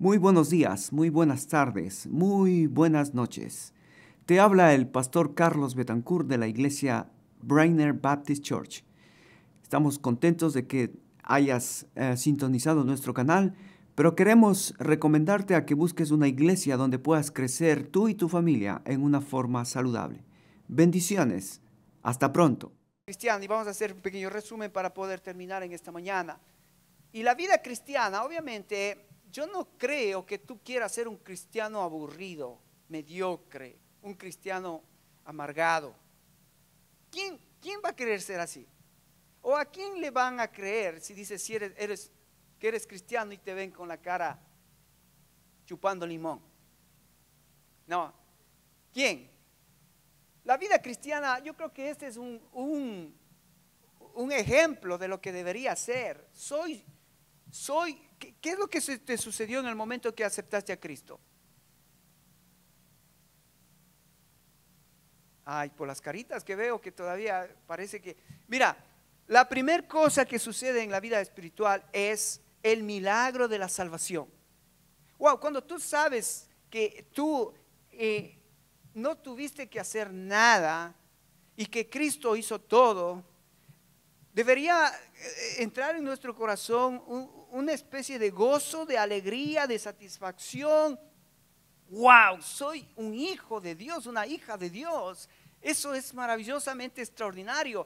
Muy buenos días, muy buenas tardes, muy buenas noches. Te habla el pastor Carlos Betancourt de la iglesia Brainer Baptist Church. Estamos contentos de que hayas sintonizado nuestro canal, pero queremos recomendarte a que busques una iglesia donde puedas crecer tú y tu familia en una forma saludable. Bendiciones. Hasta pronto. Cristiano, y vamos a hacer un pequeño resumen para poder terminar en esta mañana. Y la vida cristiana, obviamente, yo no creo que tú quieras ser un cristiano aburrido, mediocre, un cristiano amargado. ¿Quién va a querer ser así? ¿O a quién le van a creer si dices que eres cristiano y te ven con la cara chupando limón? No. ¿Quién? La vida cristiana, yo creo que este es un ejemplo de lo que debería ser. ¿Qué es lo que te sucedió en el momento que aceptaste a Cristo? Ay, por las caritas que veo que todavía parece que... Mira, la primera cosa que sucede en la vida espiritual es el milagro de la salvación. Wow, cuando tú sabes que tú no tuviste que hacer nada y que Cristo hizo todo, debería entrar en nuestro corazón una especie de gozo, de alegría, de satisfacción. Wow, soy un hijo de Dios, una hija de Dios. Eso es maravillosamente extraordinario.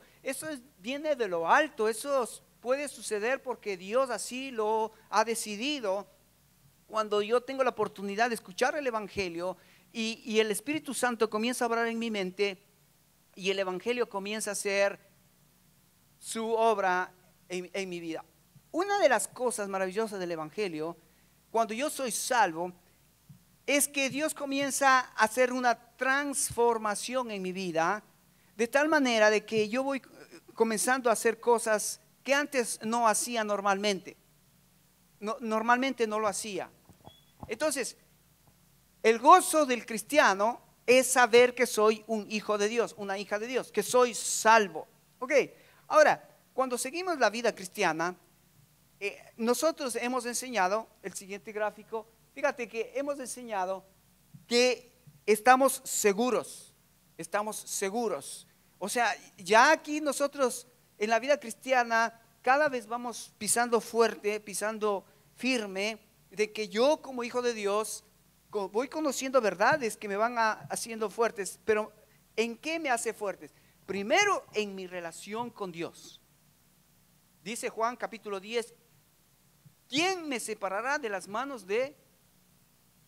Viene de lo alto. Eso puede suceder porque Dios así lo ha decidido. Cuando yo tengo la oportunidad de escuchar el Evangelio y el Espíritu Santo comienza a obrar en mi mente y el Evangelio comienza a ser su obra en mi vida. Una de las cosas maravillosas del Evangelio, cuando yo soy salvo, es que Dios comienza a hacer una transformación en mi vida, de tal manera de que yo voy comenzando a hacer cosas que antes no hacía normalmente. Normalmente no lo hacía. Entonces, el gozo del cristiano es saber que soy un hijo de Dios, una hija de Dios, que soy salvo. Ok, ahora, cuando seguimos la vida cristiana, nosotros hemos enseñado, el siguiente gráfico, fíjate que hemos enseñado que estamos seguros. O sea, ya aquí nosotros en la vida cristiana cada vez vamos pisando fuerte, pisando firme, de que yo como hijo de Dios voy conociendo verdades que me van haciendo fuertes. Pero ¿en qué me hace fuertes? Primero, en mi relación con Dios. Dice Juan capítulo 10, ¿quién me separará de las manos de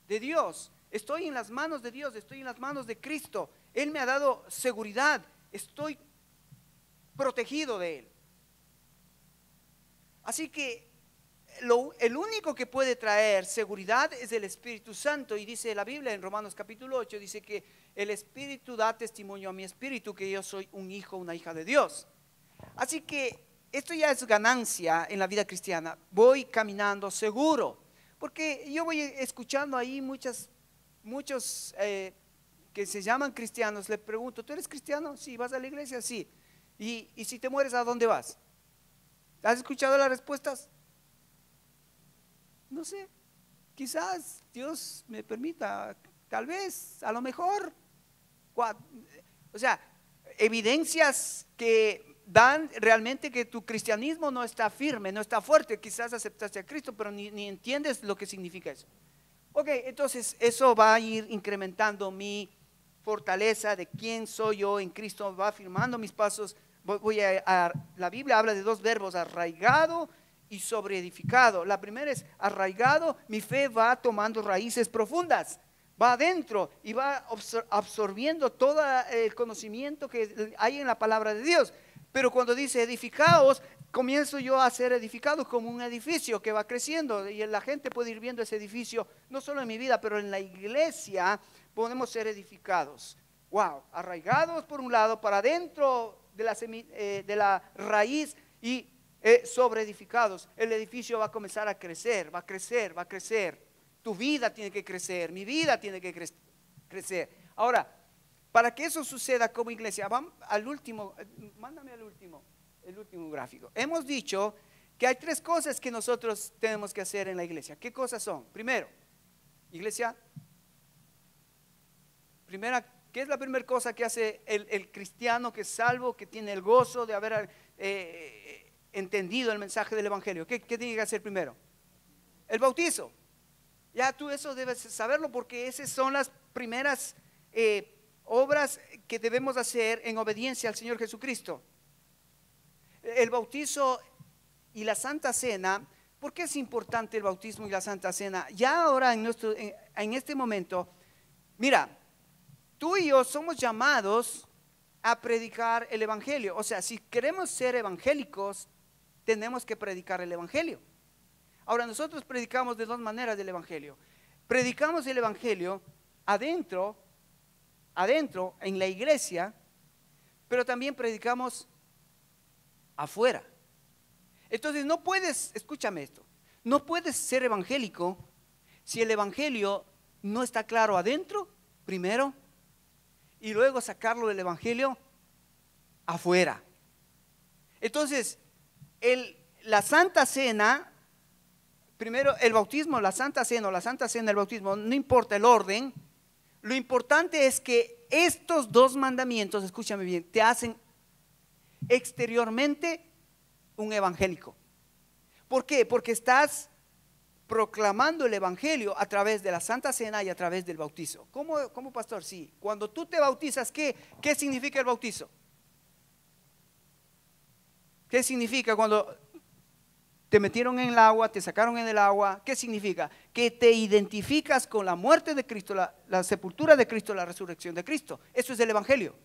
Dios? Estoy en las manos de Dios, estoy en las manos de Cristo. Él me ha dado seguridad, estoy protegido de Él. Así que el único que puede traer seguridad es el Espíritu Santo. Y dice la Biblia en Romanos capítulo 8, dice que el Espíritu da testimonio a mi espíritu que yo soy un hijo, una hija de Dios. Así que esto ya es ganancia en la vida cristiana. Voy caminando seguro, porque yo voy escuchando ahí muchos que se llaman cristianos. Le pregunto, ¿tú eres cristiano? Sí. ¿Vas a la iglesia? Sí. ¿Y si te mueres, a dónde vas? ¿Has escuchado las respuestas? No sé, quizás Dios me permita, tal vez, a lo mejor. O sea, evidencias que dan realmente que tu cristianismo no está firme, no está fuerte. Quizás aceptaste a Cristo, pero ni entiendes lo que significa eso. Ok, entonces eso va a ir incrementando mi fortaleza de quién soy yo en Cristo, va afirmando mis pasos. La Biblia habla de dos verbos, arraigado y sobreedificado. La primera es arraigado, mi fe va tomando raíces profundas, va adentro y va absorbiendo todo el conocimiento que hay en la palabra de Dios. Pero cuando dice edificaos, comienzo yo a ser edificado como un edificio que va creciendo, y la gente puede ir viendo ese edificio, no solo en mi vida, pero en la iglesia podemos ser edificados. Wow, arraigados por un lado, para adentro de la raíz y sobre edificados. El edificio va a comenzar a crecer, va a crecer, va a crecer. Tu vida tiene que crecer, mi vida tiene que crecer. Ahora, para que eso suceda como iglesia, vamos al último, mándame el último gráfico. Hemos dicho que hay tres cosas que nosotros tenemos que hacer en la iglesia. ¿Qué cosas son? Primero, iglesia, ¿qué es la primera cosa que hace el cristiano que es salvo, que tiene el gozo de haber entendido el mensaje del evangelio? ¿Qué tiene que hacer primero? El bautizo. Ya tú eso debes saberlo, porque esas son las primeras obras que debemos hacer en obediencia al Señor Jesucristo. El bautizo y la Santa Cena. ¿Por qué es importante el bautismo y la Santa Cena? Ya ahora en este momento, mira, tú y yo somos llamados a predicar el evangelio. O sea, si queremos ser evangélicos, tenemos que predicar el evangelio. Ahora, nosotros predicamos de dos maneras del evangelio. Predicamos el evangelio adentro en la iglesia, pero también predicamos afuera. Entonces no puedes, escúchame esto, no puedes ser evangélico si el evangelio no está claro adentro primero y luego sacarlo del evangelio afuera. Entonces, la Santa Cena, primero el bautismo, la Santa Cena, el bautismo, no importa el orden, lo importante es que estos dos mandamientos, escúchame bien, te hacen exteriormente un evangélico. ¿Por qué? Porque estás proclamando el evangelio a través de la Santa Cena y a través del bautizo. ¿Cómo, pastor? Sí, cuando tú te bautizas, ¿qué significa el bautizo? ¿Qué significa cuando te metieron en el agua, te sacaron en el agua? ¿Qué significa? Que te identificas con la muerte de Cristo, la sepultura de Cristo, la resurrección de Cristo. Eso es el evangelio,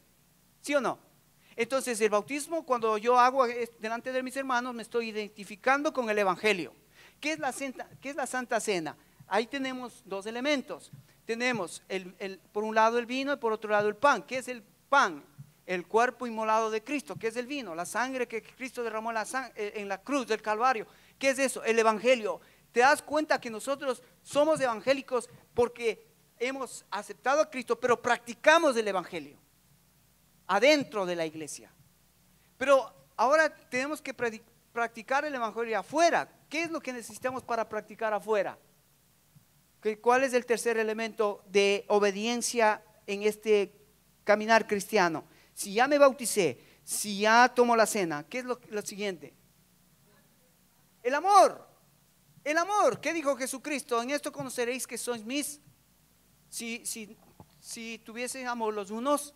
¿sí o no? Entonces el bautismo, cuando yo hago delante de mis hermanos, me estoy identificando con el evangelio. ¿Qué es la Santa Cena? Ahí tenemos dos elementos. Tenemos por un lado el vino y por otro lado el pan. ¿Qué es el pan? El cuerpo inmolado de Cristo. ¿Qué es el vino? La sangre que Cristo derramó en la cruz del Calvario. ¿Qué es eso? El evangelio. ¿Te das cuenta que nosotros somos evangélicos porque hemos aceptado a Cristo, pero practicamos el evangelio adentro de la iglesia? Pero ahora tenemos que practicar el evangelio afuera. ¿Qué es lo que necesitamos para practicar afuera? ¿Cuál es el tercer elemento de obediencia en este caminar cristiano? Si ya me bauticé, si ya tomo la cena, ¿qué es lo siguiente? El amor. El amor. ¿Qué dijo Jesucristo? En esto conoceréis que sois mis, si tuviesen amor los unos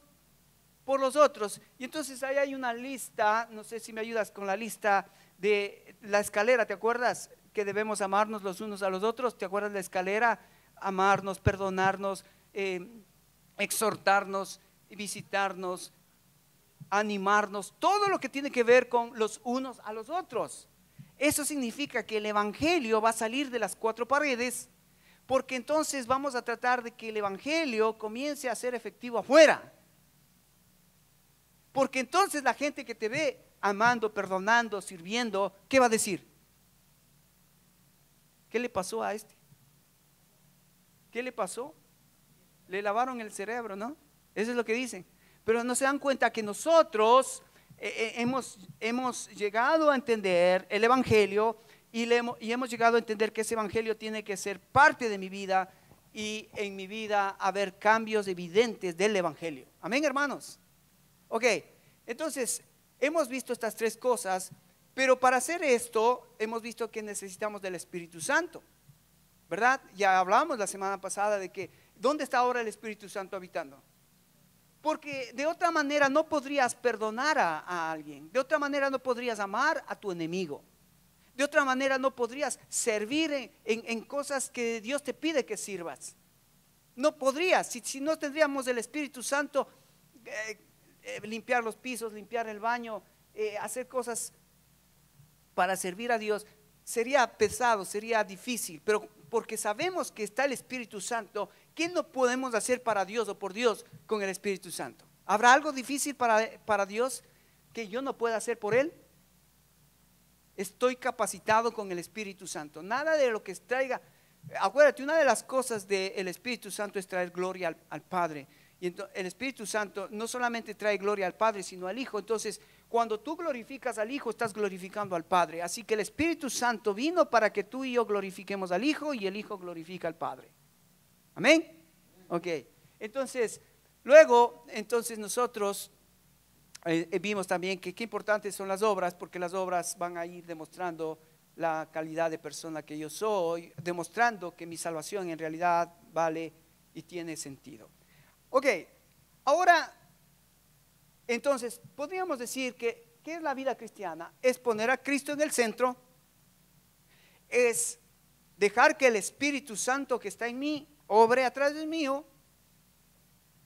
por los otros. Y entonces ahí hay una lista, no sé si me ayudas con la lista de la escalera. ¿Te acuerdas que debemos amarnos los unos a los otros? ¿Te acuerdas la escalera? Amarnos, perdonarnos, exhortarnos, visitarnos, animarnos, todo lo que tiene que ver con los unos a los otros. Eso significa que el evangelio va a salir de las cuatro paredes, porque entonces vamos a tratar de que el evangelio comience a ser efectivo afuera. Porque entonces la gente que te ve amando, perdonando, sirviendo, ¿qué va a decir? ¿Qué le pasó a este? ¿Qué le pasó? Le lavaron el cerebro, ¿no? Eso es lo que dicen. Pero no se dan cuenta que nosotros hemos llegado a entender el evangelio y hemos llegado a entender que ese evangelio tiene que ser parte de mi vida y en mi vida haber cambios evidentes del evangelio. Amén, hermanos. Ok, entonces hemos visto estas tres cosas, pero para hacer esto hemos visto que necesitamos del Espíritu Santo, ¿verdad? Ya hablamos la semana pasada de que ¿dónde está ahora el Espíritu Santo habitando? Porque de otra manera no podrías perdonar a alguien, de otra manera no podrías amar a tu enemigo, de otra manera no podrías servir en cosas que Dios te pide que sirvas. No podrías, si no tendríamos el Espíritu Santo, limpiar los pisos, limpiar el baño, hacer cosas para servir a Dios, sería pesado, sería difícil. Pero porque sabemos que está el Espíritu Santo, ¿qué no podemos hacer para Dios o por Dios con el Espíritu Santo? ¿Habrá algo difícil para Dios que yo no pueda hacer por Él? Estoy capacitado con el Espíritu Santo. Nada de lo que traiga. Acuérdate, una de las cosas del Espíritu Santo es traer gloria al Padre. Y entonces, el Espíritu Santo no solamente trae gloria al Padre, sino al Hijo. Entonces, Cuando tú glorificas al Hijo, estás glorificando al Padre. Así que el Espíritu Santo vino para que tú y yo glorifiquemos al Hijo y el Hijo glorifica al Padre. ¿Amén? Ok. Entonces, luego, nosotros vimos también que qué importantes son las obras, porque las obras van a ir demostrando la calidad de persona que yo soy, demostrando que mi salvación en realidad vale y tiene sentido. Ok, ahora, entonces, podríamos decir que ¿qué es la vida cristiana? Es poner a Cristo en el centro, es dejar que el Espíritu Santo que está en mí obre a través mío,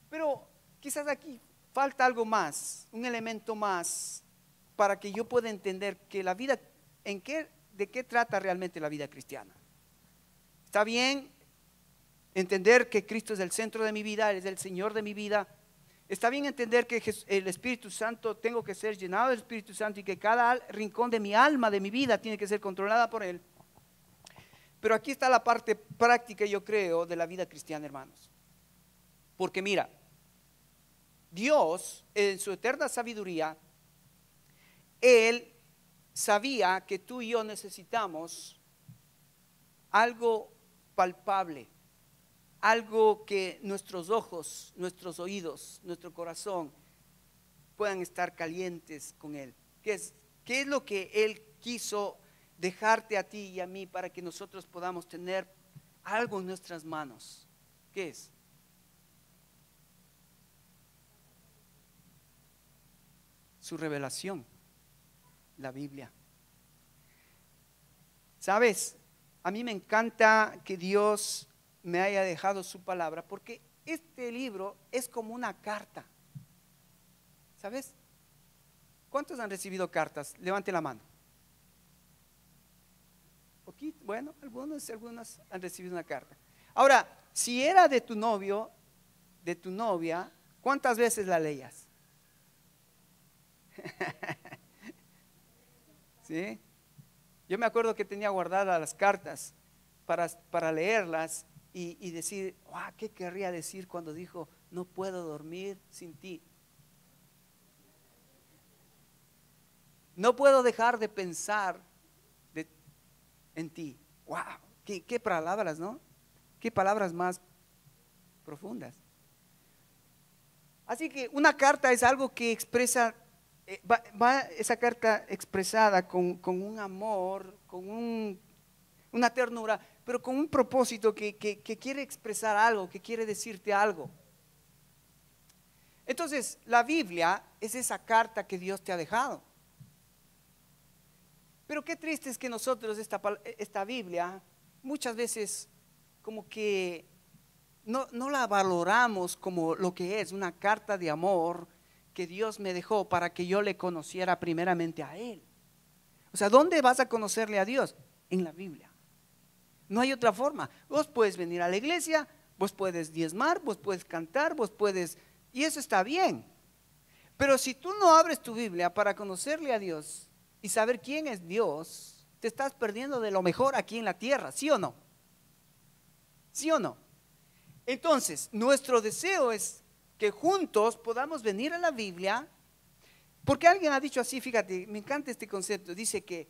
pero quizás aquí falta algo más, un elemento más para que yo pueda entender que la vida, ¿de qué trata realmente la vida cristiana? Está bien entender que Cristo es el centro de mi vida, Él es el Señor de mi vida. Está bien entender que el Espíritu Santo, tengo que ser llenado del Espíritu Santo y que cada rincón de mi alma, de mi vida, tiene que ser controlada por Él. Pero aquí está la parte práctica, yo creo, de la vida cristiana, hermanos. Porque mira, Dios, en su eterna sabiduría, Él sabía que tú y yo necesitamos algo palpable, algo que nuestros ojos, nuestros oídos, nuestro corazón puedan estar calientes con Él. ¿Qué es lo que Él quiso dejarte a ti y a mí para que nosotros podamos tener algo en nuestras manos? ¿Qué es? Su revelación, la Biblia. ¿Sabes? A mí me encanta que Dios me haya dejado su palabra, porque este libro es como una carta. ¿Sabes? ¿Cuántos han recibido cartas? Levante la mano. Poquito, bueno, algunos han recibido una carta. Ahora, si era de tu novio, de tu novia, ¿cuántas veces la leías? ¿Sí? Yo me acuerdo que tenía guardadas las cartas para leerlas y decir, ¿qué querría decir cuando dijo, no puedo dormir sin ti? No puedo dejar de pensar en ti. ¡Wow! ¿Qué palabras, ¿no? ¿Qué palabras más profundas? Así que una carta es algo que expresa, esa carta expresada con un amor, con una ternura, pero con un propósito que quiere expresar algo, que quiere decirte algo. Entonces, la Biblia es esa carta que Dios te ha dejado. Pero qué triste es que nosotros esta Biblia muchas veces como que no la valoramos como lo que es, una carta de amor que Dios me dejó para que yo le conociera primeramente a Él. O sea, ¿dónde vas a conocerle a Dios? En la Biblia. No hay otra forma. Vos puedes venir a la iglesia, vos puedes diezmar, vos puedes cantar, y eso está bien. Pero si tú no abres tu Biblia para conocerle a Dios y saber quién es Dios, te estás perdiendo de lo mejor aquí en la tierra, ¿sí o no? ¿Sí o no? Entonces, nuestro deseo es que juntos podamos venir a la Biblia, porque alguien ha dicho así, fíjate, me encanta este concepto, dice que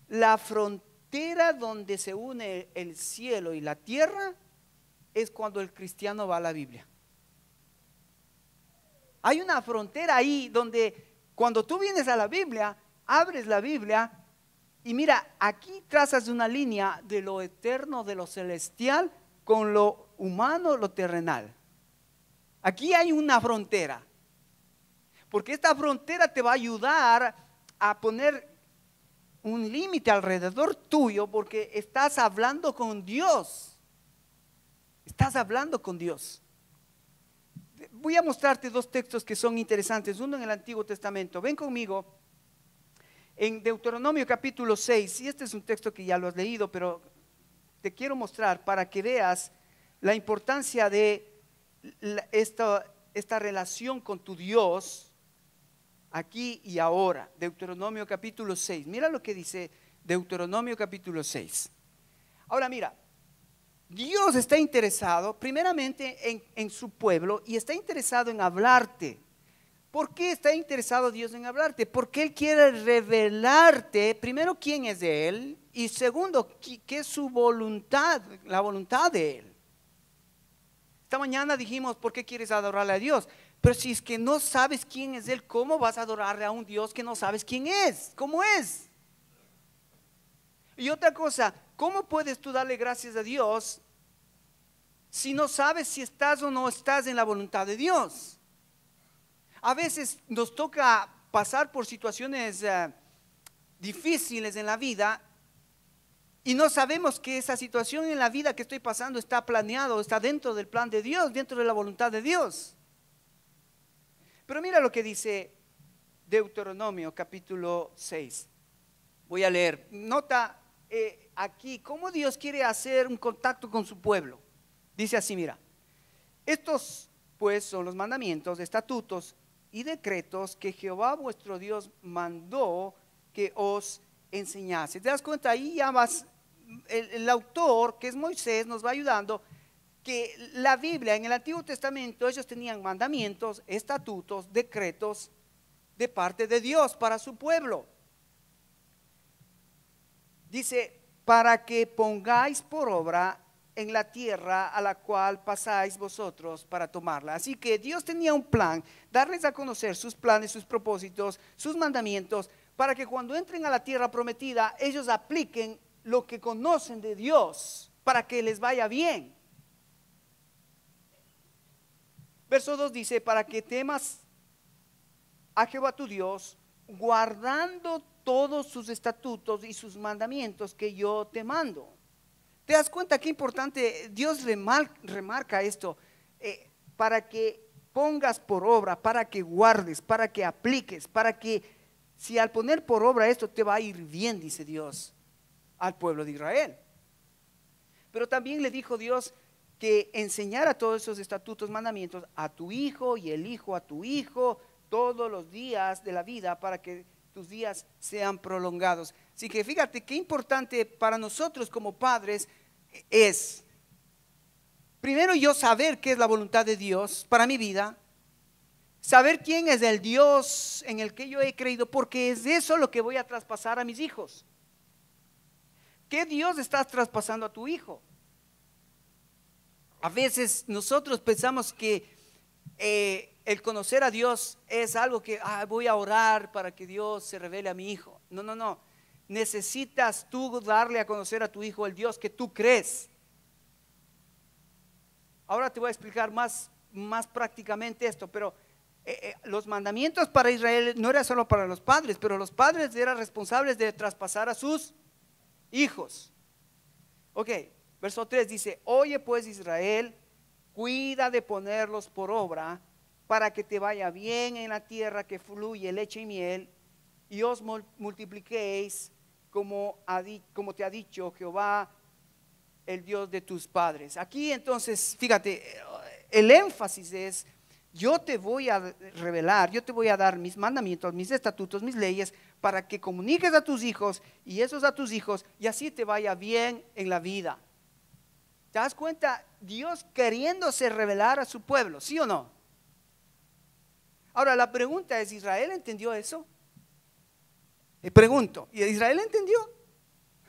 la frontera donde se une el cielo y la tierra es cuando el cristiano va a la Biblia. Hay una frontera ahí donde cuando tú vienes a la Biblia, abres la Biblia y mira, aquí trazas una línea de lo eterno, de lo celestial, con lo humano, lo terrenal. Aquí hay una frontera, porque esta frontera te va a ayudar a poner un límite alrededor tuyo, porque estás hablando con Dios. Estás hablando con Dios. Voy a mostrarte dos textos que son interesantes, uno en el Antiguo Testamento. Ven conmigo en Deuteronomio capítulo 6, y este es un texto que ya lo has leído, pero te quiero mostrar para que veas la importancia de esta relación con tu Dios aquí y ahora. Deuteronomio capítulo 6, mira lo que dice Deuteronomio capítulo 6. Ahora mira, Dios está interesado primeramente en su pueblo y está interesado en hablarte. ¿Por qué está interesado Dios en hablarte? Porque Él quiere revelarte, primero, quién es Él, y segundo, qué es su voluntad, la voluntad de Él. Esta mañana dijimos, ¿por qué quieres adorarle a Dios? Pero si es que no sabes quién es Él, ¿cómo vas a adorarle a un Dios que no sabes quién es? ¿Cómo es? Y otra cosa, ¿cómo puedes tú darle gracias a Dios si no sabes si estás o no estás en la voluntad de Dios? A veces nos toca pasar por situaciones difíciles en la vida y no sabemos que esa situación en la vida que estoy pasando está planeado, está dentro del plan de Dios, dentro de la voluntad de Dios. Pero mira lo que dice Deuteronomio capítulo 6. Voy a leer. Nota aquí cómo Dios quiere hacer un contacto con su pueblo. Dice así, mira. Estos pues son los mandamientos, estatutos y decretos que Jehová vuestro Dios mandó que os enseñase. ¿Te das cuenta? Ahí ya vas, el autor, que es Moisés, nos va ayudando, que la Biblia en el Antiguo Testamento, ellos tenían mandamientos, estatutos, decretos de parte de Dios para su pueblo. Dice, para que pongáis por obra en la tierra a la cual pasáis vosotros para tomarla. Así que Dios tenía un plan, darles a conocer sus planes, sus propósitos, sus mandamientos, para que cuando entren a la tierra prometida, ellos apliquen lo que conocen de Dios, para que les vaya bien. Verso 2 dice, para que temas a Jehová tu Dios, guardando todos sus estatutos y sus mandamientos que yo te mando. ¿Te das cuenta qué importante? Dios remarca esto, para que pongas por obra, para que guardes, para que apliques, para que si al poner por obra esto te va a ir bien, dice Dios al pueblo de Israel. Pero también le dijo Dios que enseñara todos esos estatutos, mandamientos a tu hijo y el hijo a tu hijo todos los días de la vida, para que tus días sean prolongados. Así que fíjate qué importante para nosotros como padres es, primero, yo saber qué es la voluntad de Dios para mi vida, saber quién es el Dios en el que yo he creído, porque es eso lo que voy a traspasar a mis hijos. ¿Qué Dios estás traspasando a tu hijo? A veces nosotros pensamos que el conocer a Dios es algo que voy a orar para que Dios se revele a mi hijo. No, no, no. Necesitas tú darle a conocer a tu hijo el Dios que tú crees. Ahora te voy a explicar más prácticamente esto, pero los mandamientos para Israel no eran solo para los padres, pero los padres eran responsables de traspasar a sus hijos. Ok, verso 3 dice, oye pues Israel, cuida de ponerlos por obra para que te vaya bien en la tierra que fluye leche y miel, y os multipliquéis como te ha dicho Jehová, el Dios de tus padres. Aquí entonces, fíjate, el énfasis es, yo te voy a revelar, yo te voy a dar mis mandamientos, mis estatutos, mis leyes, para que comuniques a tus hijos y esos a tus hijos, y así te vaya bien en la vida. ¿Te das cuenta? Dios queriéndose revelar a su pueblo, ¿sí o no? Ahora la pregunta es, ¿Israel entendió eso? Pregunto, ¿y Israel entendió?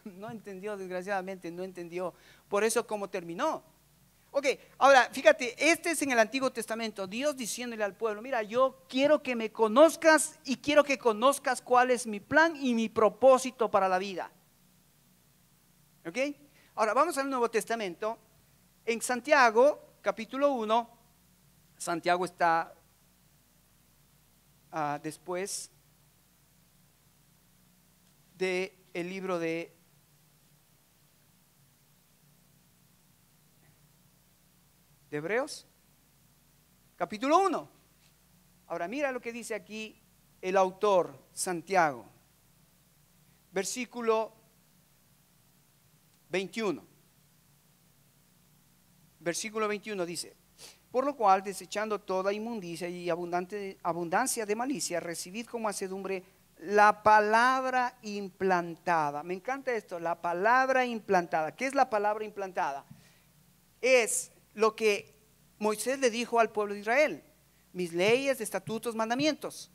No entendió, desgraciadamente no entendió. Por eso cómo terminó. Ok, ahora fíjate, este es en el Antiguo Testamento, Dios diciéndole al pueblo, mira, yo quiero que me conozcas y quiero que conozcas cuál es mi plan y mi propósito para la vida. Ok, ahora vamos al Nuevo Testamento. En Santiago, capítulo 1, Santiago está después del libro de Hebreos, capítulo 1. Ahora mira lo que dice aquí el autor, Santiago, versículo 21. Versículo 21 dice, por lo cual, desechando toda inmundicia y abundancia de malicia, recibid como hacedumbre la palabra implantada. Me encanta esto, la palabra implantada. ¿Qué es la palabra implantada? Es lo que Moisés le dijo al pueblo de Israel. mis leyes, estatutos, mandamientos.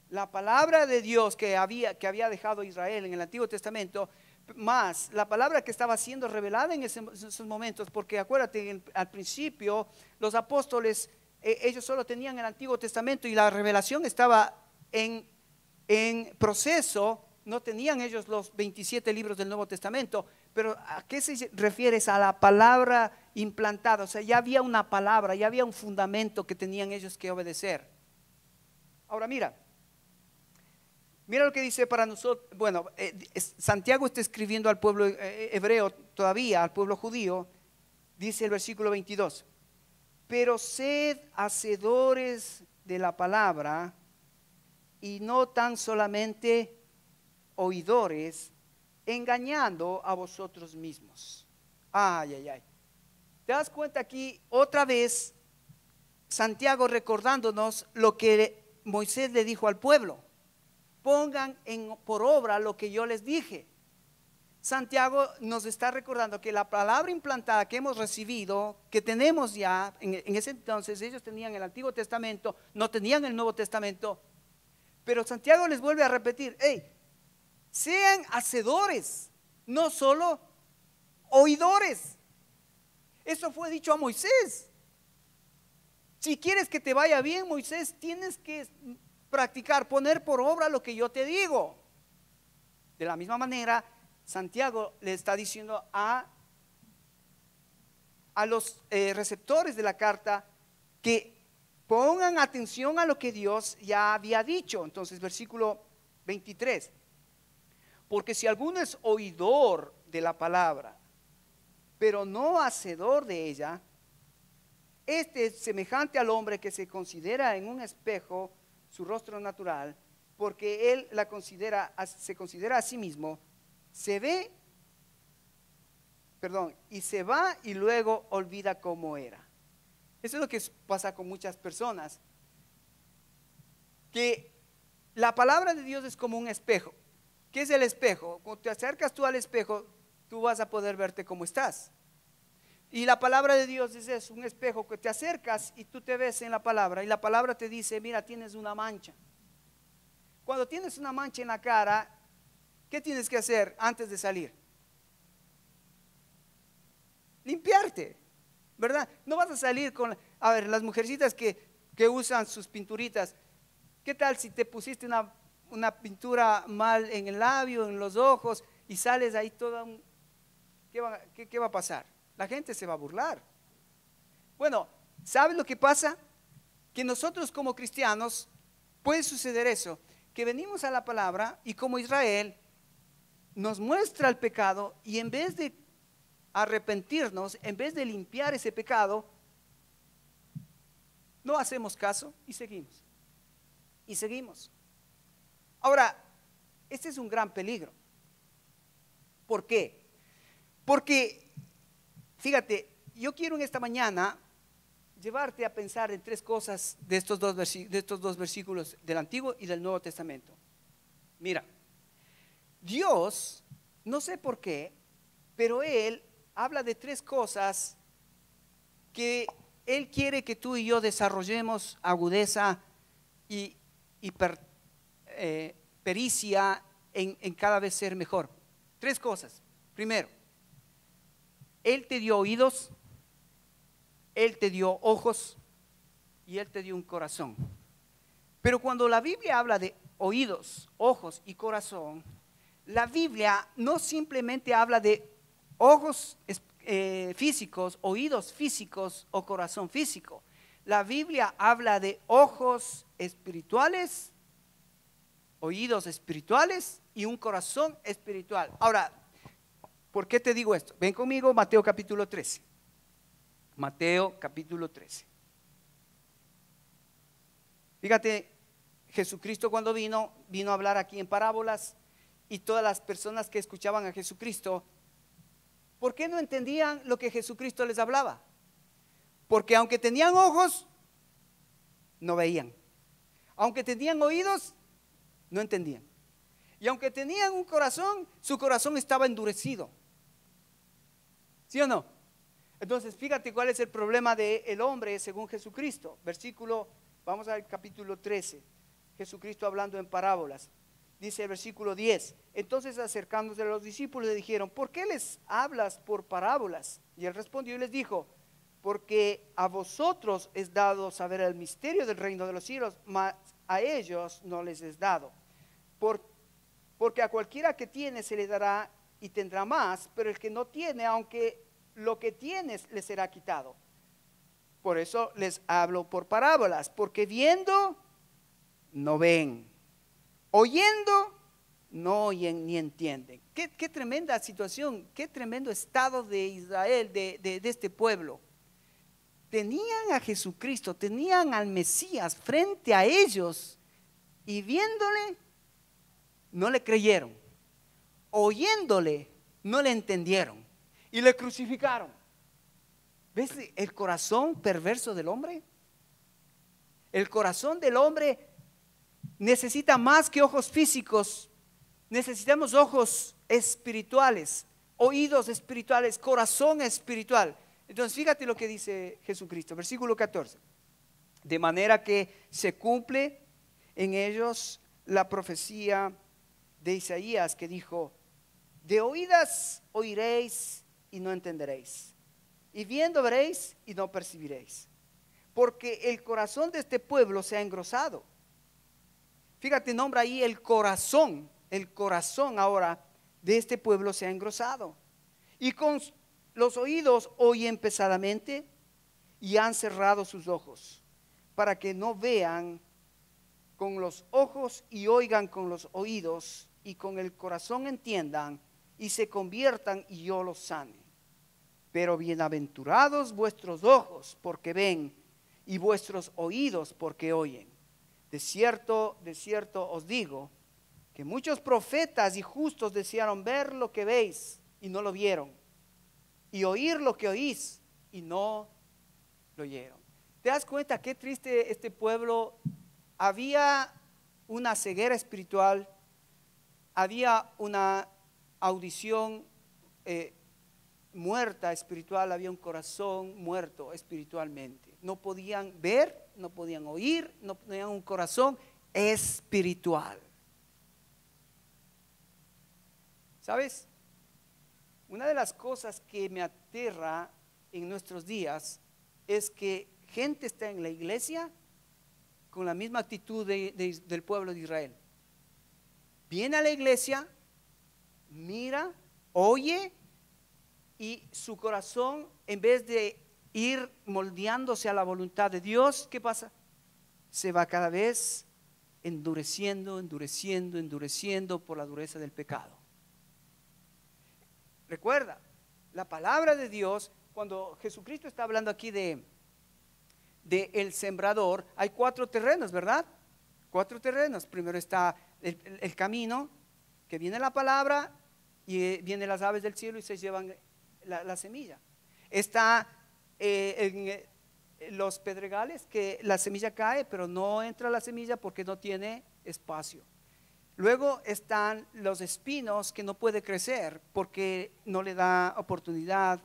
La palabra de Dios que había dejado Israel en el Antiguo Testamento, más la palabra que estaba siendo revelada en esos momentos, porque acuérdate, al principio los apóstoles, ellos solo tenían el Antiguo Testamento y la revelación estaba en proceso. No tenían ellos los 27 libros del Nuevo Testamento, pero ¿a qué se refiere? A la palabra implantada. O sea, ya había una palabra, ya había un fundamento que tenían ellos que obedecer. Ahora mira lo que dice para nosotros. Bueno, Santiago está escribiendo al pueblo hebreo todavía, al pueblo judío. Dice el versículo 22, pero sed hacedores de la palabra y no tan solamente oidores, engañando a vosotros mismos. Ay, ay, ay. ¿Te das cuenta aquí otra vez Santiago recordándonos lo que Moisés le dijo al pueblo? Pongan por obra lo que yo les dije. Santiago nos está recordando que la palabra implantada que hemos recibido, que tenemos ya, en ese entonces ellos tenían el Antiguo Testamento, no tenían el Nuevo Testamento, pero Santiago les vuelve a repetir, hey, sean hacedores, no solo oidores. Eso fue dicho a Moisés. Si quieres que te vaya bien, Moisés, tienes que practicar, poner por obra lo que yo te digo. De la misma manera, Santiago le está diciendo a los receptores de la carta que pongan atención a lo que Dios ya había dicho. Entonces, versículo 23. Porque si alguno es oidor de la palabra, pero no hacedor de ella, este es semejante al hombre que se considera en un espejo su rostro natural, porque él se considera a sí mismo, y se va y luego olvida cómo era. Eso es lo que pasa con muchas personas, que la palabra de Dios es como un espejo. ¿Qué es el espejo? Cuando te acercas tú al espejo, tú vas a poder verte cómo estás. Y la palabra de Dios es eso, un espejo que te acercas y tú te ves en la palabra, y la palabra te dice, mira, tienes una mancha. Cuando tienes una mancha en la cara, ¿qué tienes que hacer antes de salir? Limpiarte, ¿verdad? No vas a salir con, a ver, las mujercitas que usan sus pinturitas, ¿qué tal si te pusiste una pintura mal en el labio, en los ojos, y sales ahí toda ¿qué va a pasar? La gente se va a burlar. Bueno, ¿sabes lo que pasa? Que nosotros como cristianos puede suceder eso, que venimos a la palabra y como Israel nos muestra el pecado y en vez de arrepentirnos, en vez de limpiar ese pecado, no hacemos caso y seguimos. Y seguimos. Ahora, este es un gran peligro. ¿Por qué? Porque fíjate, yo quiero en esta mañana llevarte a pensar en tres cosas de estos dos versículos del Antiguo y del Nuevo Testamento. Mira, Dios, no sé por qué, pero Él habla de tres cosas que Él quiere que tú y yo desarrollemos agudeza y pericia en cada vez ser mejor. Tres cosas. Primero, Él te dio oídos, Él te dio ojos y Él te dio un corazón. Pero cuando la Biblia habla de oídos, ojos y corazón, la Biblia no simplemente habla de ojos físicos, oídos físicos o corazón físico. La Biblia habla de ojos espirituales, oídos espirituales y un corazón espiritual. Ahora, ¿por qué te digo esto? Ven conmigo, Mateo capítulo 13. Mateo capítulo 13. Fíjate, Jesucristo cuando vino a hablar aquí en parábolas, y todas las personas que escuchaban a Jesucristo, ¿por qué no entendían lo que Jesucristo les hablaba? Porque aunque tenían ojos, no veían. Aunque tenían oídos, no entendían. Y aunque tenían un corazón, su corazón estaba endurecido. ¿Sí o no? Entonces, fíjate cuál es el problema del hombre según Jesucristo. Vamos al capítulo 13. Jesucristo hablando en parábolas. Dice el versículo 10. Entonces, acercándose a los discípulos, le dijeron: ¿por qué les hablas por parábolas? Y él respondió y les dijo: porque a vosotros es dado saber el misterio del reino de los cielos, mas a ellos no les es dado. Porque a cualquiera que tiene se le dará y tendrá más, pero el que no tiene, aunque lo que tienes, le será quitado. Por eso les hablo por parábolas, porque viendo no ven, oyendo no oyen ni entienden. Qué tremenda situación, qué tremendo estado de Israel, de este pueblo. Tenían a Jesucristo, tenían al Mesías frente a ellos, y viéndole no le creyeron, oyéndole no le entendieron y le crucificaron. ¿Ves el corazón perverso del hombre? El corazón del hombre necesita más que ojos físicos. Necesitamos ojos espirituales, oídos espirituales, corazón espiritual. Entonces fíjate lo que dice Jesucristo, versículo 14. De manera que se cumple en ellos la profecía de Isaías que dijo: de oídas oiréis y no entenderéis, y viendo veréis y no percibiréis, porque el corazón de este pueblo se ha engrosado. Fíjate, nombra ahí el corazón ahora de este pueblo se ha engrosado, y con los oídos oyen pesadamente, y han cerrado sus ojos, para que no vean con los ojos y oigan con los oídos, y con el corazón entiendan y se conviertan y yo los sane. Pero bienaventurados vuestros ojos porque ven, y vuestros oídos porque oyen. De cierto os digo que muchos profetas y justos desearon ver lo que veis y no lo vieron, y oír lo que oís y no lo oyeron. ¿Te das cuenta qué triste este pueblo? Había una ceguera espiritual, había una audición muerta espiritual, había un corazón muerto espiritualmente. No podían ver, no podían oír, no tenían un corazón espiritual. ¿Sabes? Una de las cosas que me aterra en nuestros días es que gente está en la iglesia con la misma actitud del pueblo de Israel. Viene a la iglesia, mira, oye, y su corazón, en vez de ir moldeándose a la voluntad de Dios, ¿qué pasa? Se va cada vez endureciendo por la dureza del pecado. Recuerda, la palabra de Dios, cuando Jesucristo está hablando aquí de el sembrador, hay 4 terrenos, ¿verdad? 4 terrenos. Primero está el camino, que viene la palabra, y vienen las aves del cielo y se llevan la semilla. Está los pedregales, que la semilla cae, pero no entra la semilla porque no tiene espacio. Luego están los espinos, que no puede crecer porque no le da oportunidad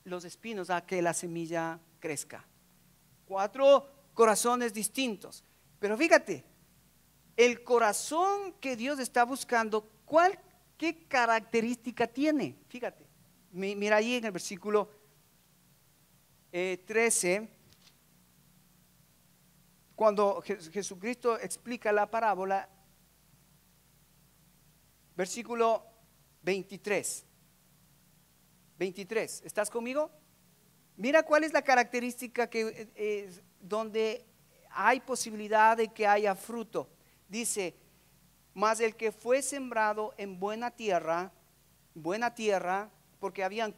los espinos a que la semilla crezca. 4 corazones distintos. Pero fíjate, el corazón que Dios está buscando, ¿qué característica tiene? Fíjate, mira ahí en el versículo 13, cuando Jesucristo explica la parábola, versículo 23, ¿estás conmigo? Mira cuál es la característica donde hay posibilidad de que haya fruto. Dice: mas el que fue sembrado en buena tierra, porque habían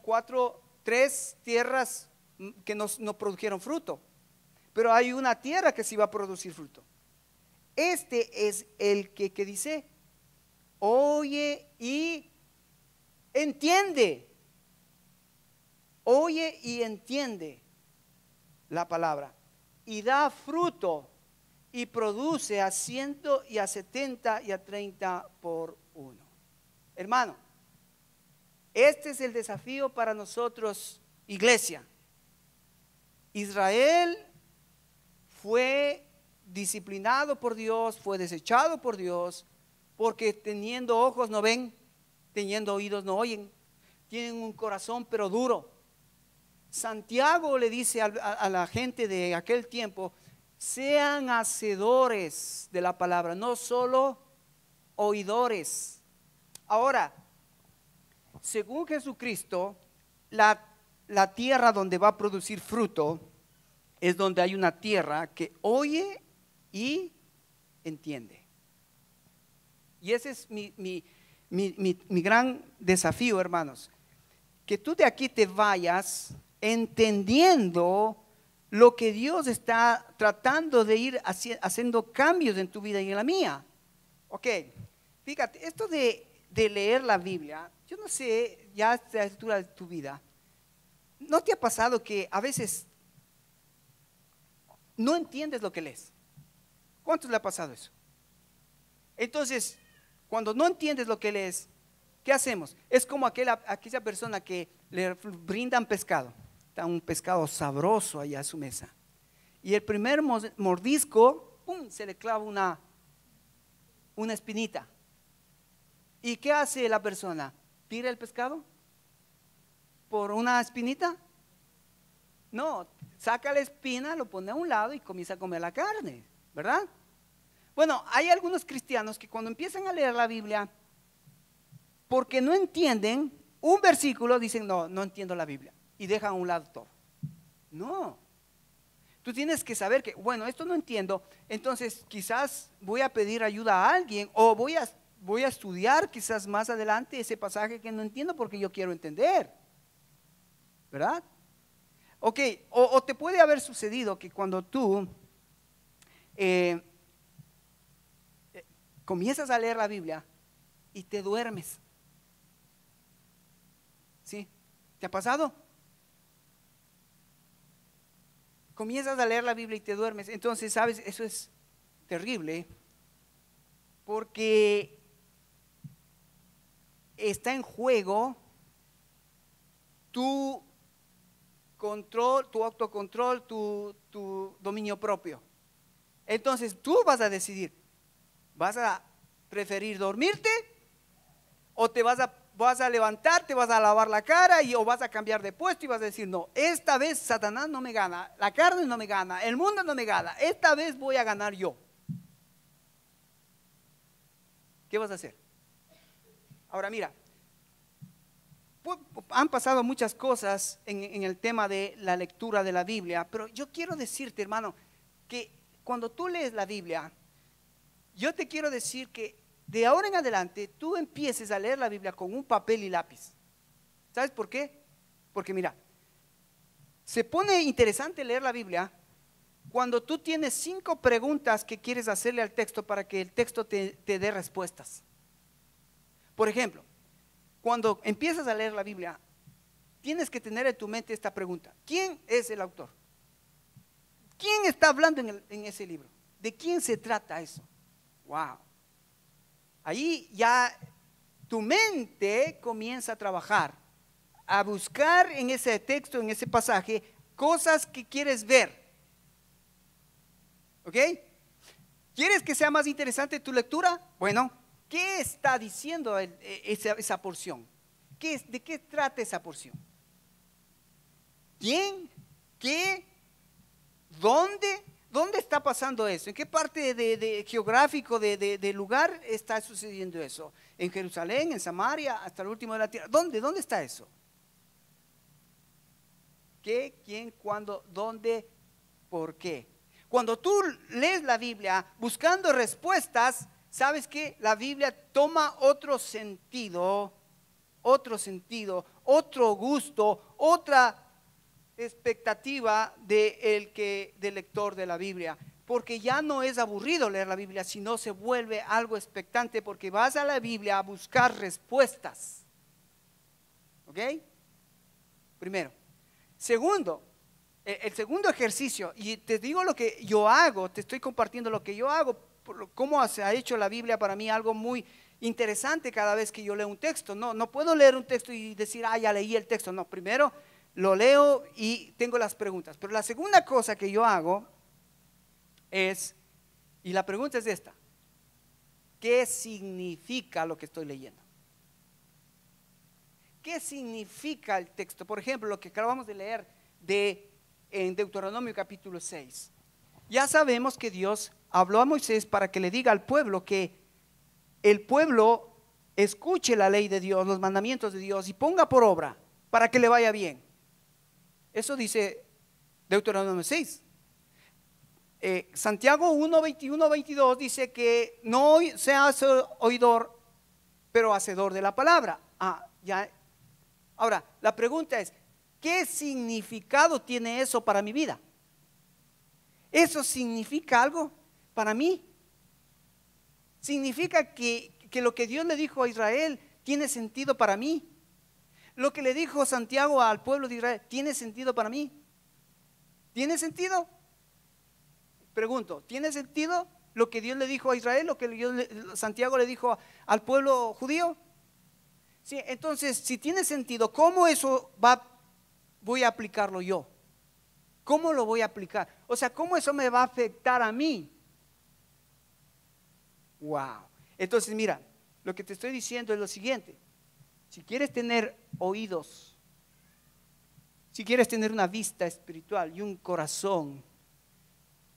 3 tierras que no produjeron fruto, pero hay una tierra que sí va a producir fruto. Este es el que dice: oye y entiende. Oye y entiende la palabra, y da fruto, y produce a 100 y a 70 y a 30 por 1. Hermano, este es el desafío para nosotros iglesia, Israel fue disciplinado por Dios, fue desechado por Dios, porque teniendo ojos no ven, teniendo oídos no oyen, tienen un corazón pero duro. Santiago le dice a la gente de aquel tiempo: sean hacedores de la palabra, no solo oidores. Ahora, según Jesucristo, la tierra donde va a producir fruto es donde hay una tierra que oye y entiende. Y ese es mi gran desafío, hermanos, que tú de aquí te vayas entendiendo lo que Dios está tratando de ir haciendo cambios en tu vida y en la mía. Ok, fíjate, esto de leer la Biblia, yo no sé, ya a esta altura de tu vida, ¿no te ha pasado que a veces no entiendes lo que lees? ¿Cuántos le ha pasado eso? Entonces, cuando no entiendes lo que lees, ¿qué hacemos? Es como aquella persona que le brindan pescado. Está un pescado sabroso allá a su mesa. Y el primer mordisco, ¡pum!, se le clava una espinita. ¿Y qué hace la persona? ¿Tira el pescado por una espinita? No, saca la espina, lo pone a un lado y comienza a comer la carne, ¿verdad? Bueno, hay algunos cristianos que cuando empiezan a leer la Biblia, porque no entienden un versículo, dicen: no entiendo la Biblia, y dejan a un lado todo. No, tú tienes que saber que, bueno, esto no entiendo, entonces quizás voy a pedir ayuda a alguien, o voy a estudiar quizás más adelante ese pasaje que no entiendo porque yo quiero entender, ¿verdad? Ok, o te puede haber sucedido que cuando tú comienzas a leer la Biblia y te duermes. ¿Sí? ¿Te ha pasado? Comienzas a leer la Biblia y te duermes. Entonces, ¿sabes? Eso es terrible, porque está en juego tu control, tu autocontrol, tu dominio propio. Entonces tú vas a decidir: ¿vas a preferir dormirte o te vas a levantar, te vas a lavar la cara o vas a cambiar de puesto y vas a decir: no, esta vez Satanás no me gana, la carne no me gana, el mundo no me gana, esta vez voy a ganar yo? ¿Qué vas a hacer? Ahora mira, han pasado muchas cosas en el tema de la lectura de la Biblia, pero yo quiero decirte, hermano, que cuando tú lees la Biblia, yo te quiero decir que de ahora en adelante tú empieces a leer la Biblia con un papel y lápiz. ¿Sabes por qué? Porque mira, se pone interesante leer la Biblia cuando tú tienes 5 preguntas que quieres hacerle al texto para que el texto te dé respuestas. Por ejemplo, cuando empiezas a leer la Biblia, tienes que tener en tu mente esta pregunta: ¿quién es el autor? ¿Quién está hablando en ese libro? ¿De quién se trata eso? Wow. Ahí ya tu mente comienza a trabajar, a buscar en ese texto, en ese pasaje, cosas que quieres ver. ¿Ok? ¿Quieres que sea más interesante tu lectura? Bueno, ¿qué está diciendo esa porción? ¿De qué trata esa porción? ¿Quién? ¿Qué? ¿Dónde? ¿Dónde está pasando eso? ¿En qué parte geográfico de lugar está sucediendo eso? ¿En Jerusalén, en Samaria, hasta el último de la tierra? ¿Dónde está eso? ¿Qué, quién, cuándo, dónde, por qué? Cuando tú lees la Biblia buscando respuestas, ¿sabes qué? La Biblia toma otro sentido, otro gusto, otra expectativa del lector de la Biblia, porque ya no es aburrido leer la Biblia, sino se vuelve algo expectante, porque vas a la Biblia a buscar respuestas. ¿Ok? Primero. Segundo, el segundo ejercicio, y te digo lo que yo hago, te estoy compartiendo lo que yo hago, cómo se ha hecho la Biblia para mí algo muy interesante cada vez que yo leo un texto. No puedo leer un texto y decir: ya leí el texto. No, primero lo leo y tengo las preguntas. Pero la segunda cosa que yo hago es, y la pregunta es esta: ¿qué significa lo que estoy leyendo? ¿Qué significa el texto? Por ejemplo, lo que acabamos de leer en Deuteronomio capítulo 6. Ya sabemos que Dios habló a Moisés para que le diga al pueblo que el pueblo escuche la ley de Dios, los mandamientos de Dios y ponga por obra para que le vaya bien. Eso dice Deuteronomio 6. Santiago 1, 21, 22 dice que no seas oidor, pero hacedor de la palabra. Ya. Ahora, la pregunta es, ¿qué significado tiene eso para mi vida? ¿Eso significa algo para mí? ¿Significa que lo que Dios le dijo a Israel tiene sentido para mí? ¿Lo que le dijo Santiago al pueblo de Israel tiene sentido para mí? ¿Tiene sentido? Pregunto, ¿tiene sentido lo que Dios le dijo a Israel, lo que Santiago le dijo al pueblo judío? Sí, entonces, si tiene sentido, ¿cómo eso voy a aplicarlo yo? ¿Cómo lo voy a aplicar? O sea, ¿cómo eso me va a afectar a mí? Wow. Entonces, mira, lo que te estoy diciendo es lo siguiente: si quieres tener oídos, si quieres tener una vista espiritual y un corazón,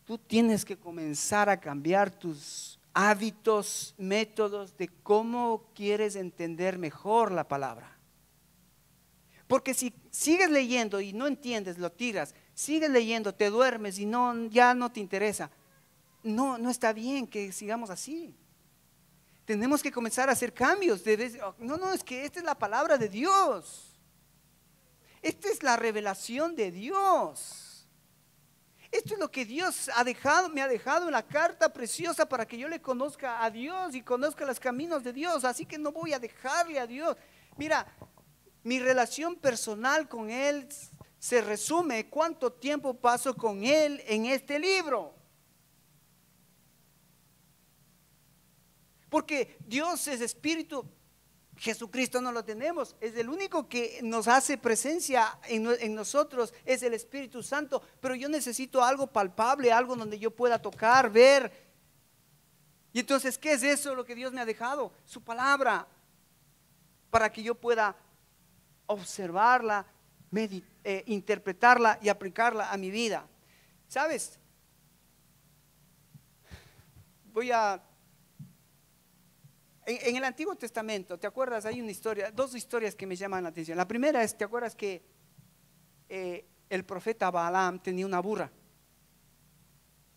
tú tienes que comenzar a cambiar tus hábitos, métodos de cómo quieres entender mejor la palabra. Porque si sigues leyendo y no entiendes, lo tiras, sigues leyendo, te duermes y ya no te interesa, no está bien que sigamos así. Tenemos que comenzar a hacer cambios. No, es que esta es la palabra de Dios. Esta es la revelación de Dios. Esto es lo que Dios me ha dejado en la carta preciosa para que yo le conozca a Dios y conozca los caminos de Dios. Así que no voy a dejarle a Dios. Mira, mi relación personal con Él se resume cuánto tiempo paso con Él en este libro. Porque Dios es espíritu. Jesucristo no lo tenemos, es el único que nos hace presencia en nosotros, es el Espíritu Santo, pero yo necesito algo palpable, algo donde yo pueda tocar, ver. Y entonces, ¿qué es eso lo que Dios me ha dejado? Su palabra, para que yo pueda observarla, interpretarla y aplicarla a mi vida. ¿Sabes? En el Antiguo Testamento, ¿te acuerdas? Hay dos historias que me llaman la atención. La primera es, ¿te acuerdas que el profeta Balaam tenía una burra?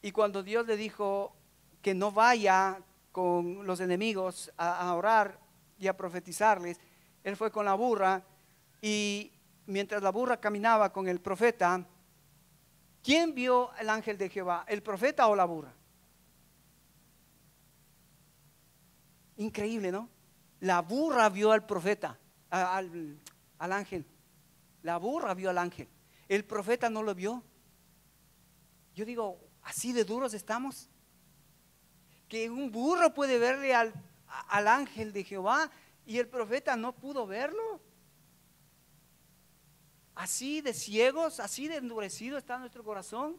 Y cuando Dios le dijo que no vaya con los enemigos a orar y a profetizarles, él fue con la burra, y mientras la burra caminaba con el profeta, ¿quién vio el ángel de Jehová? ¿El profeta o la burra? Increíble, ¿no? La burra vio al profeta, al ángel. La burra vio al ángel. El profeta no lo vio. Yo digo, ¿así de duros estamos? Que un burro puede verle al ángel de Jehová y el profeta no pudo verlo. Así de ciegos, así de endurecido está nuestro corazón.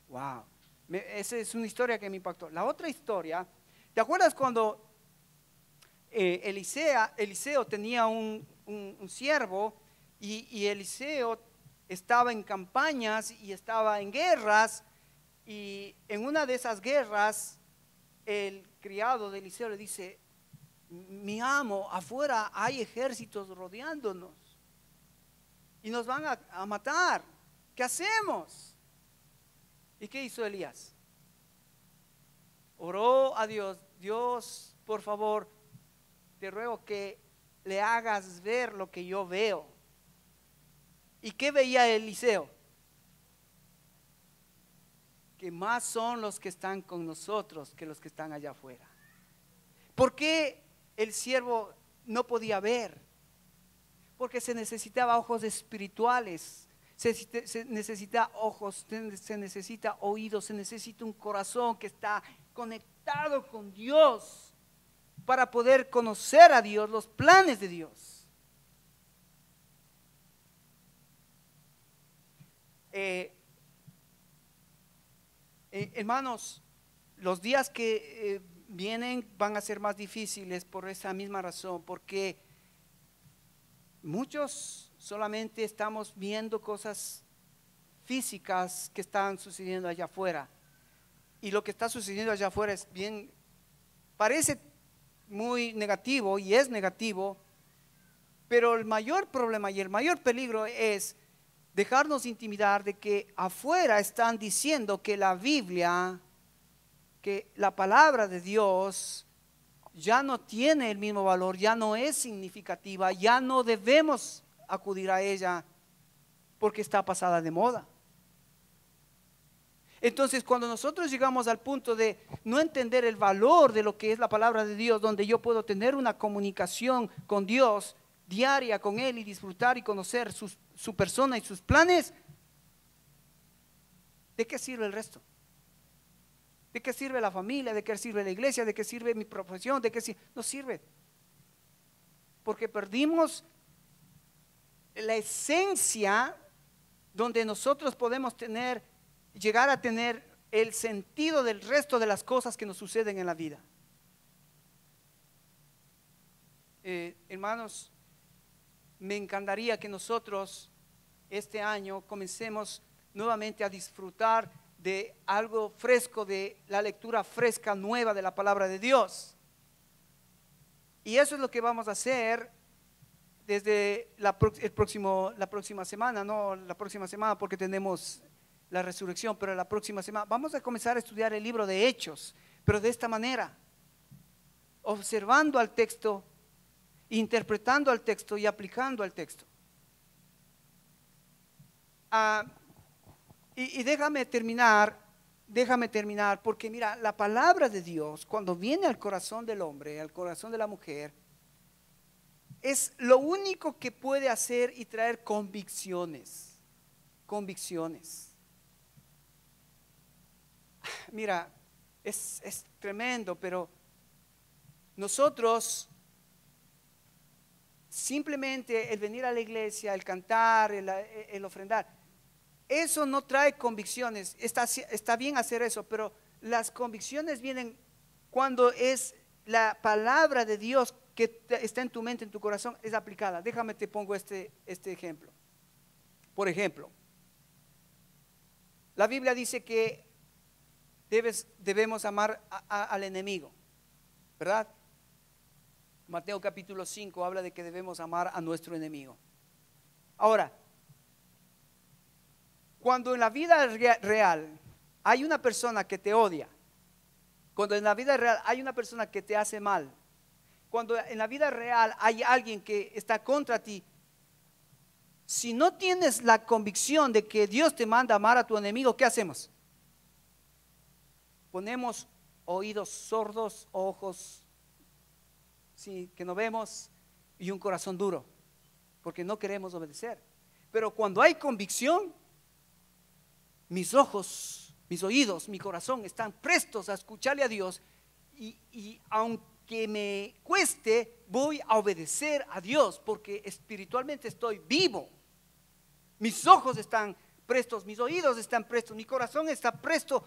Wow. Esa es una historia que me impactó. La otra historia, ¿te acuerdas cuando Eliseo tenía un siervo y Eliseo estaba en campañas y estaba en guerras, y en una de esas guerras el criado de Eliseo le dice: mi amo, afuera hay ejércitos rodeándonos y nos van a matar, ¿qué hacemos? ¿Y qué hizo Elías? Oró a Dios: Dios, por favor, te ruego que le hagas ver lo que yo veo. ¿Y qué veía Eliseo? Que más son los que están con nosotros que los que están allá afuera. ¿Por qué el siervo no podía ver? Porque se necesitaba ojos espirituales, se necesita ojos, se necesita oídos, se necesita un corazón que está conectado con Dios para poder conocer a Dios, los planes de Dios. Hermanos, los días que vienen van a ser más difíciles por esa misma razón, porque muchos solamente estamos viendo cosas físicas que están sucediendo allá afuera. Y lo que está sucediendo allá afuera es bien, parece muy negativo y es negativo, pero el mayor problema y el mayor peligro es dejarnos intimidar de que afuera están diciendo que la Biblia, que la palabra de Dios ya no tiene el mismo valor, ya no es significativa, ya no debemos acudir a ella porque está pasada de moda. Entonces, cuando nosotros llegamos al punto de no entender el valor de lo que es la palabra de Dios, donde yo puedo tener una comunicación con Dios diaria con Él y disfrutar y conocer su persona y sus planes, ¿de qué sirve el resto? ¿De qué sirve la familia? ¿De qué sirve la iglesia? ¿De qué sirve mi profesión? ¿De qué sirve? No sirve. Porque perdimos la esencia donde nosotros podemos llegar a tener el sentido del resto de las cosas que nos suceden en la vida. Hermanos, me encantaría que nosotros este año comencemos nuevamente a disfrutar de algo fresco, de la lectura fresca, nueva de la palabra de Dios. Y eso es lo que vamos a hacer desde la próxima semana, no la próxima semana porque tenemos la resurrección, pero la próxima semana vamos a comenzar a estudiar el libro de Hechos, pero de esta manera, observando al texto, interpretando al texto y aplicando al texto. Y déjame terminar, porque mira, la palabra de Dios, cuando viene al corazón del hombre, al corazón de la mujer, es lo único que puede hacer y traer convicciones. Mira, es tremendo, pero nosotros simplemente el venir a la iglesia, el cantar, el ofrendar, eso no trae convicciones. Está bien hacer eso, pero las convicciones vienen cuando es la palabra de Dios que está en tu mente, en tu corazón, es aplicada. Déjame te pongo este ejemplo. Por ejemplo, la Biblia dice que debemos amar al enemigo, ¿verdad? Mateo capítulo 5 habla de que debemos amar a nuestro enemigo. Ahora, cuando en la vida real hay una persona que te odia, cuando en la vida real hay una persona que te hace mal, cuando en la vida real hay alguien que está contra ti, si no tienes la convicción de que Dios te manda a amar a tu enemigo, ¿qué hacemos? Ponemos oídos sordos, ojos que no vemos y un corazón duro, porque no queremos obedecer. Pero cuando hay convicción, mis ojos, mis oídos, mi corazón están prestos a escucharle a Dios y aunque me cueste, voy a obedecer a Dios porque espiritualmente estoy vivo. Mis ojos están prestos, mis oídos están prestos, mi corazón está presto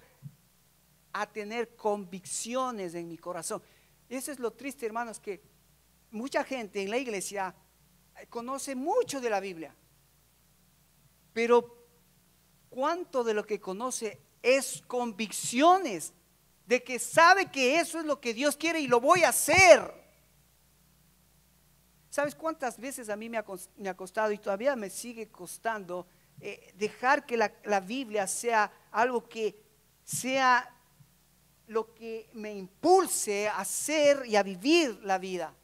a tener convicciones en mi corazón. Eso es lo triste, hermanos, que mucha gente en la iglesia conoce mucho de la Biblia, pero ¿cuánto de lo que conoce es convicciones de que sabe que eso es lo que Dios quiere y lo voy a hacer? ¿Sabes cuántas veces a mí me ha costado y todavía me sigue costando dejar que la Biblia sea algo que sea lo que me impulse a hacer y a vivir la vida?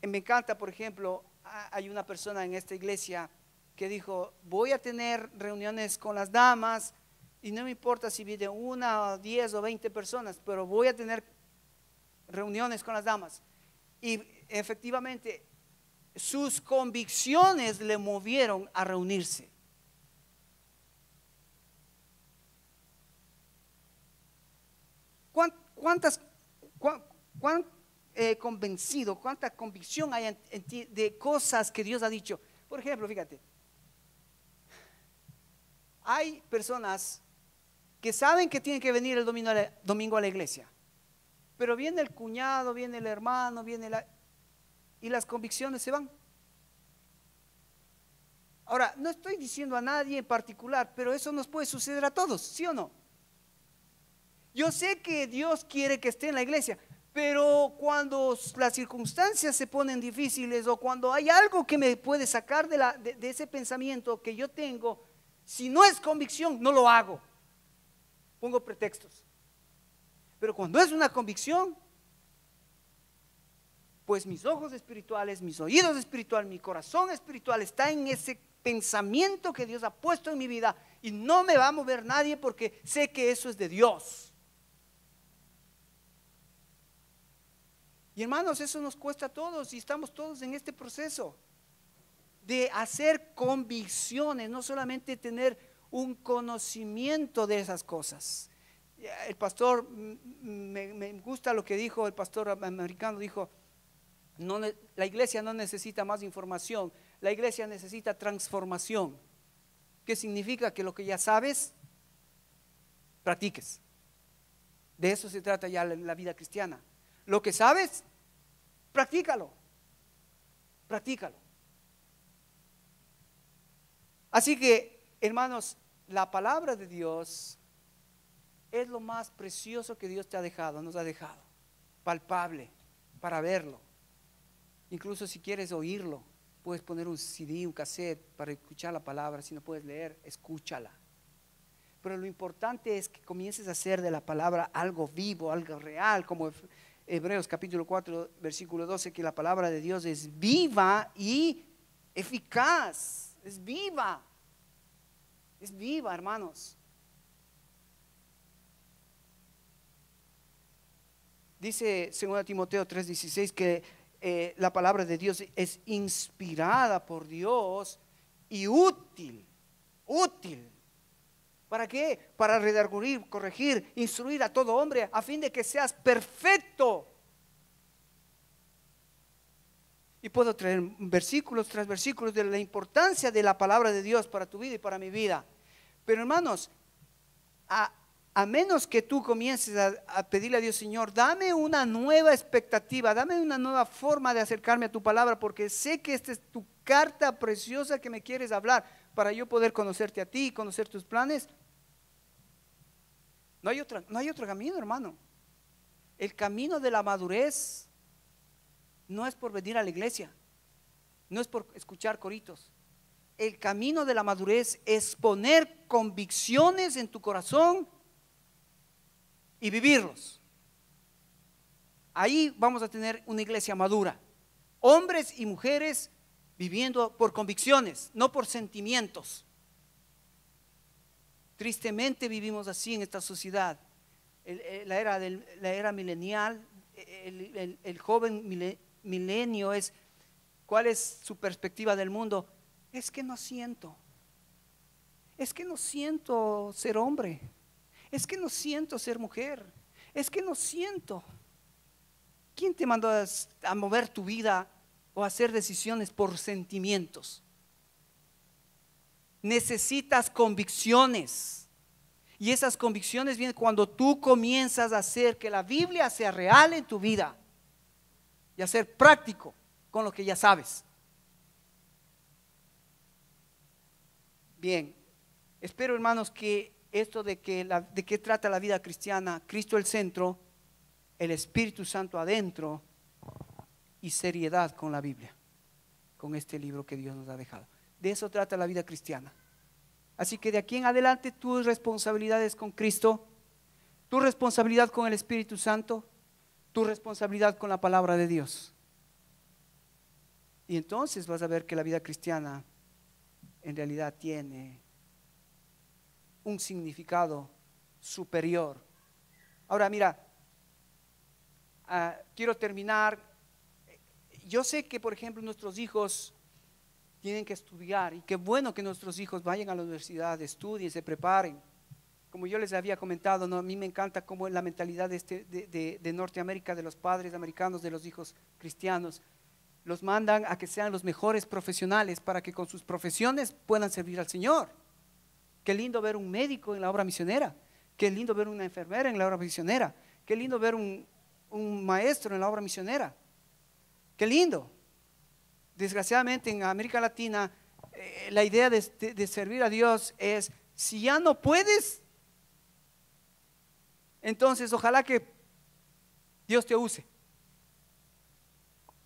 Me encanta, por ejemplo, hay una persona en esta iglesia que dijo: voy a tener reuniones con las damas y no me importa si viene 1 o 10 o 20 personas, pero voy a tener reuniones con las damas. Y efectivamente sus convicciones le movieron a reunirse. ¿Cuán convencido, cuánta convicción hay en ti de cosas que Dios ha dicho? Por ejemplo, fíjate, hay personas que saben que tienen que venir el domingo a la iglesia, pero viene el cuñado, viene el hermano, y las convicciones se van. Ahora, no estoy diciendo a nadie en particular, pero eso nos puede suceder a todos, ¿sí o no? Yo sé que Dios quiere que esté en la iglesia, pero cuando las circunstancias se ponen difíciles o cuando hay algo que me puede sacar de ese pensamiento que yo tengo, si no es convicción, no lo hago. Pongo pretextos. Pero cuando es una convicción, pues mis ojos espirituales, mis oídos espirituales, mi corazón espiritual está en ese pensamiento que Dios ha puesto en mi vida y no me va a mover nadie porque sé que eso es de Dios. Y hermanos, eso nos cuesta a todos y estamos todos en este proceso de hacer convicciones, no solamente tener un conocimiento de esas cosas. El pastor, me gusta lo que dijo el pastor americano, dijo, no, la iglesia no necesita más información, la iglesia necesita transformación. ¿Qué significa? Que lo que ya sabes, practiques. De eso se trata ya la vida cristiana. Lo que sabes, practícalo. Practícalo. Así que, hermanos, la palabra de Dios es lo más precioso que Dios te ha dejado, nos ha dejado, palpable, para verlo. Incluso si quieres oírlo, puedes poner un CD, un cassette para escuchar la palabra. Si no puedes leer, escúchala. Pero lo importante es que comiences a hacer de la palabra algo vivo, algo real, como Hebreos capítulo 4, versículo 12, que la palabra de Dios es viva y eficaz. Es viva, hermanos. Dice 2 Timoteo 3:16 que la palabra de Dios es inspirada por Dios y útil. ¿Para qué? Para redarguir, corregir, instruir a todo hombre a fin de que seas perfecto. Y puedo traer versículos tras versículos de la importancia de la palabra de Dios para tu vida y para mi vida. Pero hermanos, a menos que tú comiences a pedirle a Dios, Señor, dame una nueva expectativa, dame una nueva forma de acercarme a tu palabra, porque sé que esta es tu carta preciosa que me quieres hablar para yo poder conocerte a ti y conocer tus planes. No hay otro camino, hermano. El camino de la madurez no es por venir a la iglesia, no es por escuchar coritos. El camino de la madurez es poner convicciones en tu corazón y vivirlos. Ahí vamos a tener una iglesia madura. Hombres y mujeres viviendo por convicciones, no por sentimientos. Tristemente vivimos así en esta sociedad. La era milenial, el joven milenio es, ¿cuál es su perspectiva del mundo? Es que no siento ser hombre, es que no siento ser mujer, es que no siento. ¿Quién te mandó a mover tu vida o a hacer decisiones por sentimientos? Necesitas convicciones. Y esas convicciones vienen cuando tú comienzas a hacer que la Biblia sea real en tu vida y a ser práctico con lo que ya sabes. Bien, espero, hermanos, que esto de qué trata la vida cristiana, Cristo el centro, el Espíritu Santo adentro y seriedad con la Biblia, con este libro que Dios nos ha dejado. De eso trata la vida cristiana. Así que de aquí en adelante tus responsabilidades con Cristo, tu responsabilidad con el Espíritu Santo, tu responsabilidad con la palabra de Dios. Y entonces vas a ver que la vida cristiana en realidad tiene un significado superior. Ahora mira, quiero terminar. Yo sé que, por ejemplo, nuestros hijos tienen que estudiar y qué bueno que nuestros hijos vayan a la universidad, estudien, se preparen. Como yo les había comentado, ¿no? A mí me encanta cómo es la mentalidad de Norteamérica, de los padres americanos, de los hijos cristianos. Los mandan a que sean los mejores profesionales para que con sus profesiones puedan servir al Señor. Qué lindo ver un médico en la obra misionera. Qué lindo ver una enfermera en la obra misionera. Qué lindo ver un maestro en la obra misionera. Qué lindo. Desgraciadamente en América Latina la idea de servir a Dios es, si ya no puedes, entonces ojalá que Dios te use.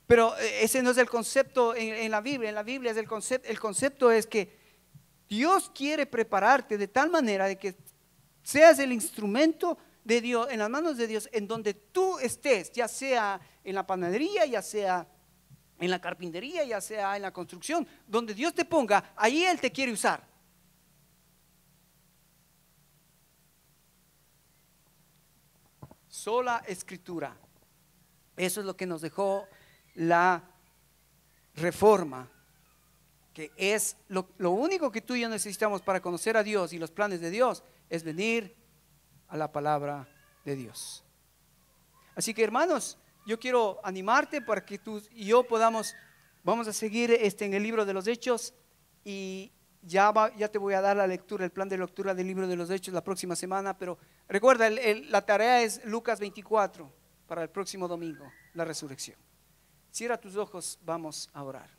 Pero ese no es el concepto en la Biblia. En la Biblia es el concepto es que Dios quiere prepararte de tal manera de que seas el instrumento de Dios, en las manos de Dios, en donde tú estés, ya sea en la panadería, ya sea en la carpintería, ya sea en la construcción, donde Dios te ponga, ahí Él te quiere usar. Sola escritura. Eso es lo que nos dejó la reforma, que es lo único que tú y yo necesitamos para conocer a Dios y los planes de Dios, es venir a la palabra de Dios. Así que, hermanos, yo quiero animarte para que tú y yo vamos a seguir en el libro de los Hechos, y ya te voy a dar la lectura, el plan de lectura del libro de los Hechos la próxima semana, pero recuerda, la tarea es Lucas 24 para el próximo domingo, la resurrección. Cierra tus ojos, vamos a orar.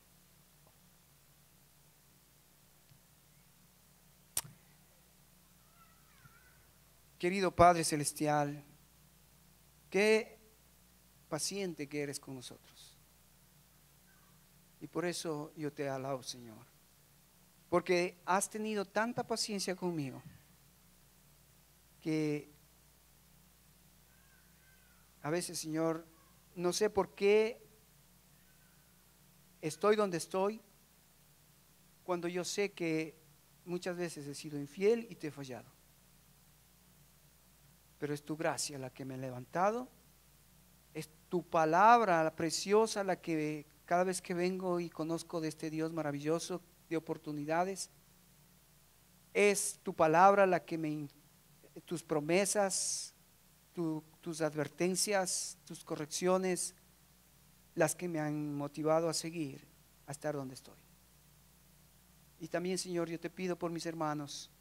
Querido Padre Celestial, qué paciente que eres con nosotros. Y por eso yo te alabo, Señor, porque has tenido tanta paciencia conmigo que a veces, Señor, no sé por qué estoy donde estoy, cuando yo sé que muchas veces he sido infiel y te he fallado. Pero es tu gracia la que me ha levantado, es tu palabra la preciosa la que cada vez que vengo y conozco de este Dios maravilloso de oportunidades, es tu palabra la que tus promesas, tus advertencias, tus correcciones, las que me han motivado a seguir, a estar donde estoy. Y también, Señor, yo te pido por mis hermanos,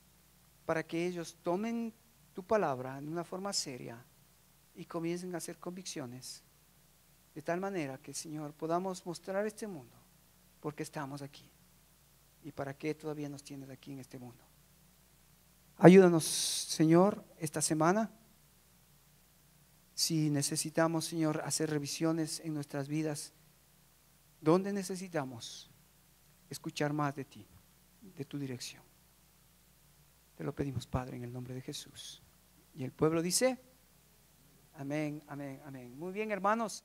para que ellos tomen tu palabra en una forma seria y comiencen a hacer convicciones, de tal manera que, Señor, podamos mostrar a este mundo por qué estamos aquí y para qué todavía nos tienes aquí en este mundo. Ayúdanos, Señor, esta semana. Si necesitamos, Señor, hacer revisiones en nuestras vidas, ¿dónde necesitamos escuchar más de ti, de tu dirección? Te lo pedimos, Padre, en el nombre de Jesús. Y el pueblo dice, amén, amén, amén. Muy bien, hermanos.